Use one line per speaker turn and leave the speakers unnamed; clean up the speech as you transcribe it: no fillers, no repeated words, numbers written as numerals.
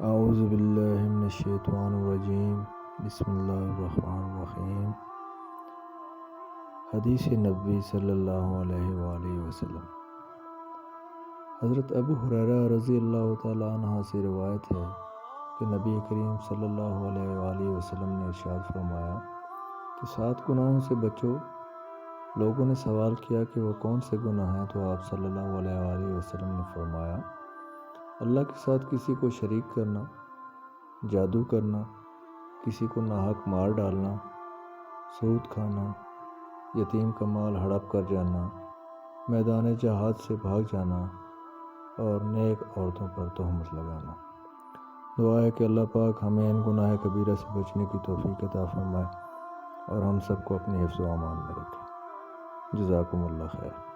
اعوذ باللہ من الشیطان الرجیم بسم اللہ الرحمن الرحیم۔ حدیث نبوی صلی اللہ علیہ وآلہ وسلم۔ حضرت ابو ہریرہ رضی اللہ تعالیٰ عنہ سے روایت ہے کہ نبی کریم صلی اللہ علیہ وآلہ وسلم نے ارشاد فرمایا کہ 7 گناہوں سے بچو۔ لوگوں نے سوال کیا کہ وہ کون سے گناہ ہیں، تو آپ صلی اللہ علیہ وآلہ وسلم نے فرمایا، اللہ کے ساتھ کسی کو شریک کرنا، جادو کرنا، کسی کو ناحق مار ڈالنا، سود کھانا، یتیم کا مال ہڑپ کر جانا، میدان جہاد سے بھاگ جانا اور نیک عورتوں پر تہمت لگانا۔ دعا ہے کہ اللہ پاک ہمیں ان گناہ کبیرہ سے بچنے کی توفیق عطا فرمائے اور ہم سب کو اپنی حفظ و امان میں رکھے۔ جزاکم اللہ خیر۔